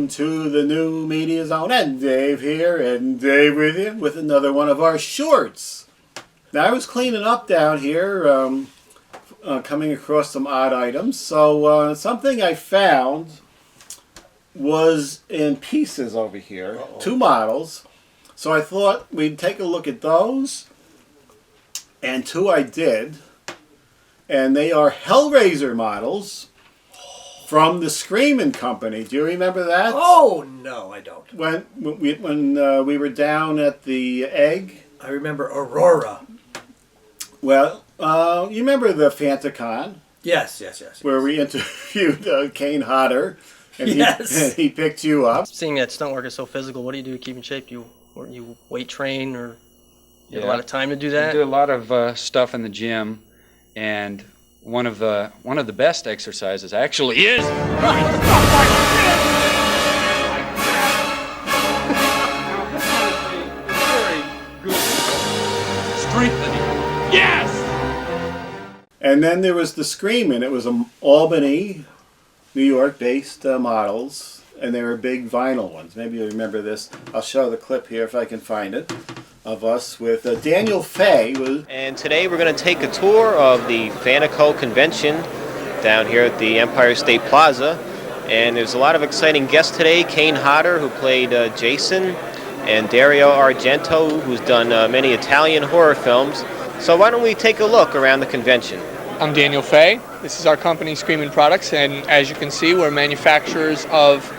welcome to the New Media Zone. And Dave here, and Dave with you with another one of our shorts. Now, I was cleaning up down here, coming across some odd items. So something I found was in pieces over here, two models. So I thought we'd take a look at those, and two I did. And they are HELLRAISER models from the Screamin Company. Do you remember that? Oh, no, I don't. When we were down at the Egg? I remember Aurora. Well, you remember the Fantacon? Yes. Where we interviewed KANE HODDER. And yes. He picked you up. Seeing that stunt work is so physical, what do you do to keep in shape? You weight train, or you have a lot of time to do that? I do a lot of stuff in the gym, and one of the best exercises actually is very good strengthening. Yes. And then there was the Screamin. It was Albany, New York based models, and they were big vinyl ones. Maybe you remember this. I'll show the clip here if I can find it, of us with Daniel Fay. And today we're going to take a tour of the Fantacon convention down here at the Empire State Plaza. And there's a lot of exciting guests today. KANE HODDER, who played Jason, and Dario Argento, who's done many Italian horror films. So why don't we take a look around the convention? I'm Daniel Fay. This is our company, Screamin Products, and as you can see, we're manufacturers of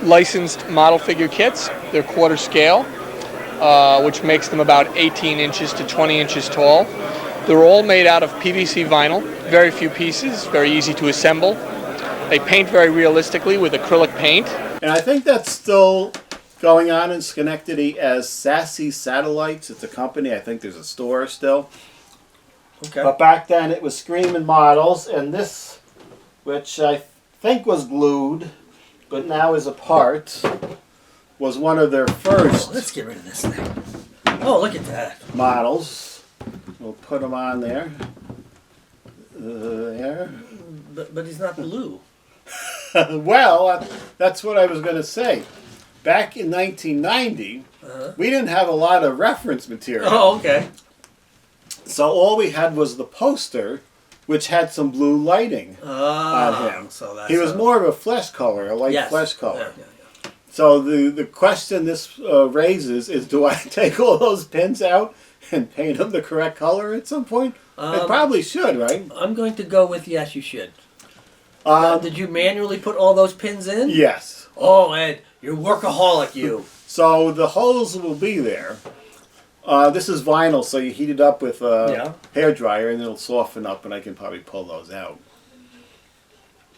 licensed model figure kits. They're quarter scale, which makes them about 18 inches to 20 inches tall. They're all made out of PVC vinyl, very few pieces, very easy to assemble. They paint very realistically with acrylic paint. And I think that's still going on in Schenectady as Sassy Satellites. It's a company. I think there's a store still. Okay. But back then it was Screamin Models, and this, which I think was glued, but now is apart, was one of their first Let's get rid of this thing. Oh, look at that. models. We'll put them on there. There. But he's not blue. Well, that's what I was going to say. Back in 1990, we didn't have a lot of reference material. Oh, okay. So all we had was the poster, which had some blue lighting on him. So that's he was more of a flesh color, a light flesh color. Yeah. So the question this raises is, do I take all those pins out and paint them the correct color at some point? I probably should, right? I'm going to go with yes, you should. Did you manually put all those pins in? Yes. Oh, Ed, you're workaholic, you. So the holes will be there. This is vinyl, so you heat it up with a hair dryer and it'll soften up, and I can probably pull those out.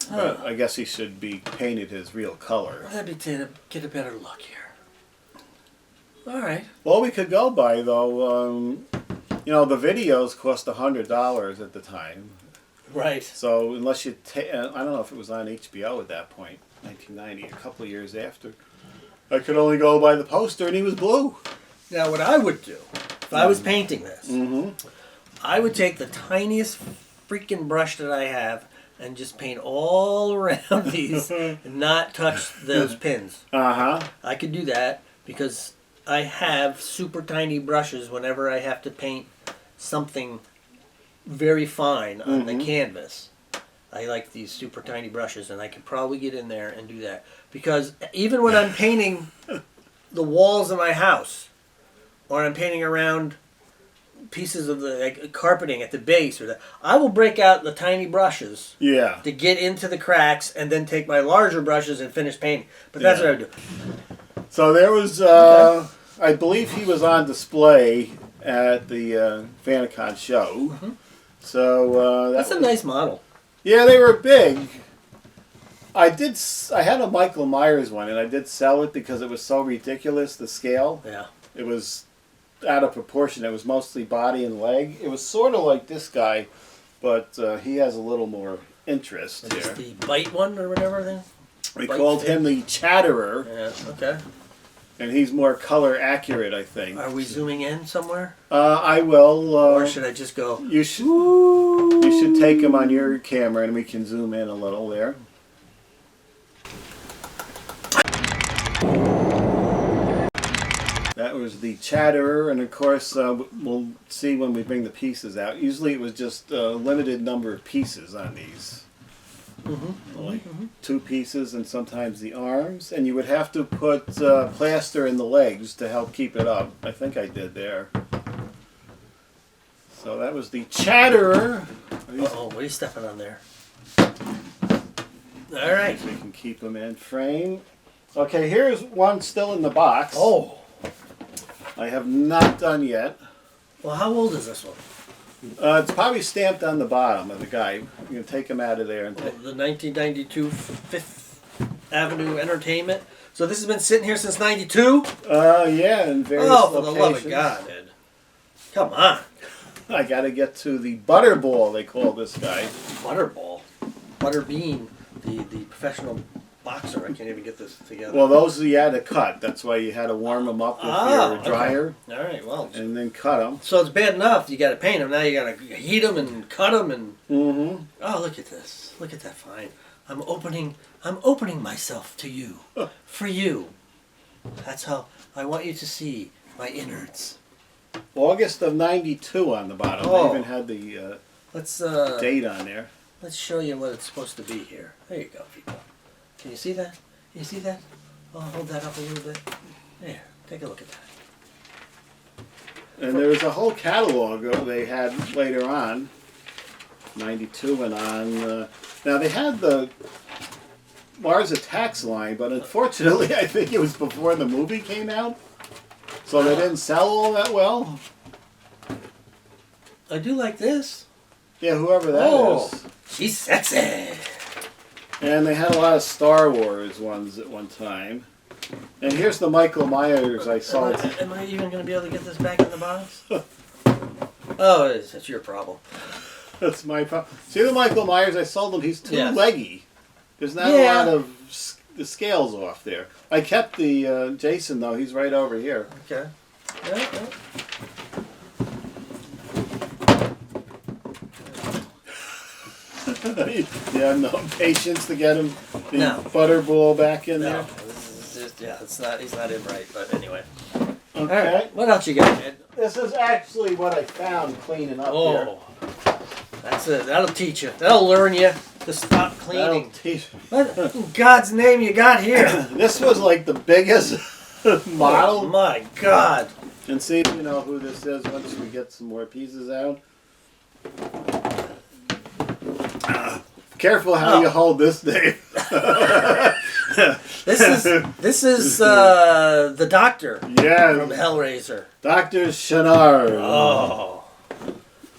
But I guess he should be painted his real color. Let me get a better look here. All right. Well, we could go by, though, you know, the videos cost $100 at the time. Right. So unless you I don't know if it was on HBO at that point, 1990, a couple of years after. I could only go by the poster, and he was blue. Now, what I would do, if I was painting this, I would take the tiniest freaking brush that I have and just paint all around these and not touch those pins. I could do that because I have super tiny brushes whenever I have to paint something very fine on the canvas. I like these super tiny brushes, and I could probably get in there and do that. Because even when I'm painting the walls of my house, or I'm painting around pieces of the carpeting at the base, or I will break out the tiny brushes to get into the cracks, and then take my larger brushes and finish painting. But that's what I would do. So there was, I believe he was on display at the Fantacon show. So that's a nice model. Yeah, they were big. I had a Michael Myers one, and I did sell it because it was so ridiculous, the scale. Yeah. It was out of proportion. It was mostly body and leg. It was sort of like this guy, but he has a little more interest here. The bite one or whatever. We called him the Chatterer. Yeah, okay. And he's more color accurate, I think. Are we zooming in somewhere? I will. Or should I just go? You should take him on your camera, and we can zoom in a little there. That was the Chatterer, and of course we'll see when we bring the pieces out. Usually it was just a limited number of pieces on these. Like 2 pieces and sometimes the arms. And you would have to put plaster in the legs to help keep it up. I think I did there. So that was the Chatterer. Uh-oh, what are you stepping on there? All right. So you can keep them in frame. Okay, here's one still in the box. Oh. I have not done yet. Well, how old is this one? It's probably stamped on the bottom of the guy. You can take him out of there. And The 1992 Fifth Avenue Entertainment. So this has been sitting here since 92? yeah, in various Oh, for locations. the love of God, Ed. Come on. I got to get to the Butterball, they call this guy. Butterball. Butterbean, the professional boxer. I can't even get this together. Well, those you had to cut. That's why you had to warm them up with your dryer Okay. All right, well. and then cut them. So it's bad enough you got to paint them. Now you got to heat them and cut them and. Mm-hmm. Oh, look at this! Look at that fine. I'm opening myself to you, for you. That's how I want you to see my innards. August of '92 on the bottom. Oh. They even had the Let's date on there. let's show you what it's supposed to be here. There you go, people. Can you see that? Can you see that? Oh, hold that up a little bit. There. Take a look at that. And there was a whole catalog they had later on, '92 and on. Now they had the Mars Attacks line, but unfortunately, I think it was before the movie came out, so they didn't sell all that well. I do like this. Yeah, whoever that is. Oh, she's sexy. And they had a lot of Star Wars ones at one time. And here's the Michael Myers I saw. Am I even going to be able to get this back in the box? Oh, that's your problem. That's my problem. See the Michael Myers I sold him? He's too Yes. leggy. There's not a lot of the scales off there. I kept the Jason though. He's right over here. Okay. Yeah, yeah. You have no patience to get him the No. Butterball back in No, there. this is just, it's not. He's not in right. But anyway. Okay. All right. What else you got, Ed? This is actually what I found cleaning up here. Oh, that's it. That'll teach you. That'll learn you to stop cleaning. That'll teach- What in God's name you got here? This was like the biggest model. Oh my God. And see if you know who this is once we get some more pieces out. Careful how you hold this, Dave. This is the Doctor from Yeah, HELLRAISER. Dr. CHANNARD. Oh.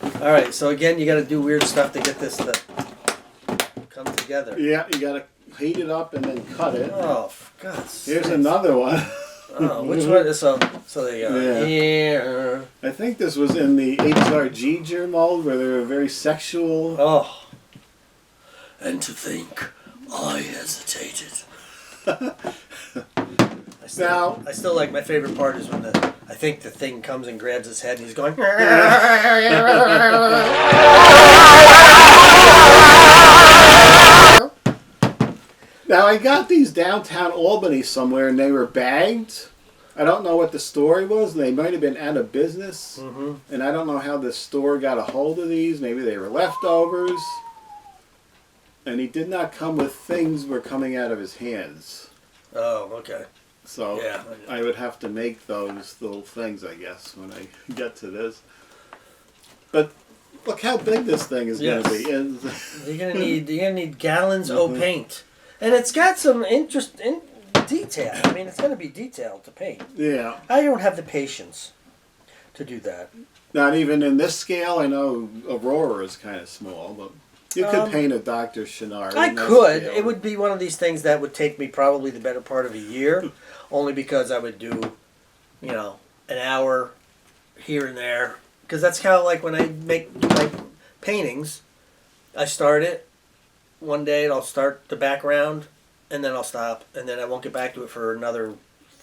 All right. So again, you got to do weird stuff to get this to come together. Yeah, you gotta heat it up and then cut it. Oh, for God's sake. Here's another one. Oh, which one? So there you go. Yeah. Here. I think this was in the HRG germ mold where they were very sexual. Oh. And to think, I hesitated. I still like, my favorite part is when I think the thing comes and grabs his head and he's going. Now I got these downtown Albany somewhere and they were bagged. I don't know what the story was. They might have been out of business. Mm-hmm. And I don't know how the store got a hold of these. Maybe they were leftovers. And he did not come with things were coming out of his hands. Oh, okay. So Yeah. I would have to make those little things, I guess, when I get to this. But look how big this thing is going to be. And You're gonna need gallons of paint, and it's got some interest in detail. I mean, it's gonna be detailed to paint. yeah, I don't have the patience to do that. not even in this scale. I know Aurora is kind of small, but you could paint a Dr. CHANNARD. I in that could. scale. It would be one of these things that would take me probably the better part of a year, only because I would do, an hour here and there. Because that's how, like, when I make my paintings, I start it one day, and I'll start the background, and then I'll stop, and then I won't get back to it for another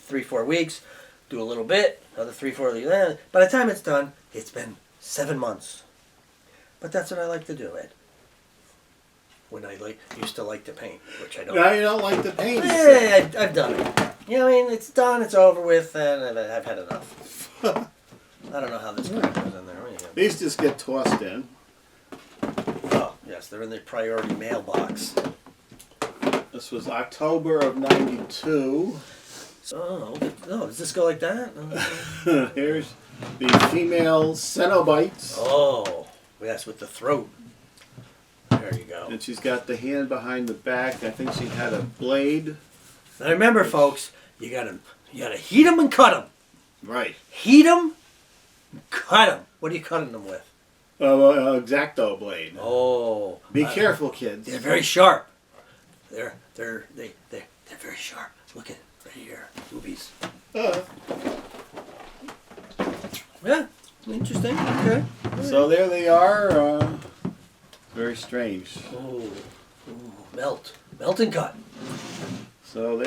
3-4 weeks. Do a little bit, another 3-4 weeks. By the time it's done, it's been 7 months. But that's what I like to do, Ed. When I used to like to paint, which I don't. Now you don't like the paint. Yeah, I've done it. You know, I mean, it's done, it's over with, and I've had enough. I don't know how this crap goes in there. These just get tossed in. Oh, yes, they're in the priority mailbox. This was October of '92. Oh, does this go like that? Here's the female Cenobites. Oh, yes, with the throat. There you go. And she's got the hand behind the back. I think she had a blade. Now remember, folks, you gotta heat them and cut them. Right. Heat them, cut them. What are you cutting them with? X-Acto blade. Oh, Be careful, kids. they're very sharp. They're very sharp. Look at it right here, boobies. Yeah, interesting. Okay. So there they are. Very strange. Oh, melt and cut. So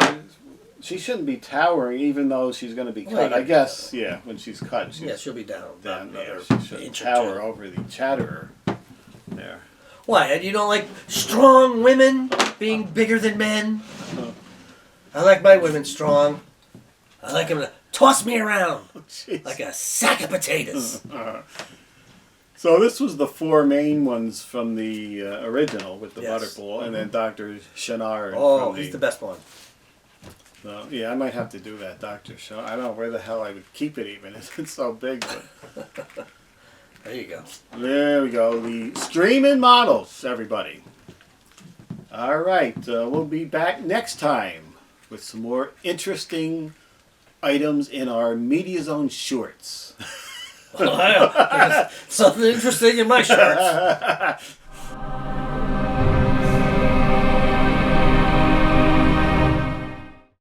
she shouldn't be towering, even though she's going to be Well, cut. I guess, yeah, when she's cut, She'll be down. down there. another She should inch or tower two. over the chatterer. There. Why? You don't like strong women being bigger than men? I like my women strong. I like them to toss me around Jeez. like a sack of potatoes. So this was the 4 main ones from the original with the Yes. Butterball, and then Dr. CHANNARD. Oh, from he's the best one. So, yeah, I might have to do that, Dr. CHANNARD. I don't know where the hell I would keep it even. It's so big. But There you go. there we go. The Screamin Models, everybody. All right. We'll be back next time with some more interesting items in our Media Zone shorts. Something interesting in my shorts.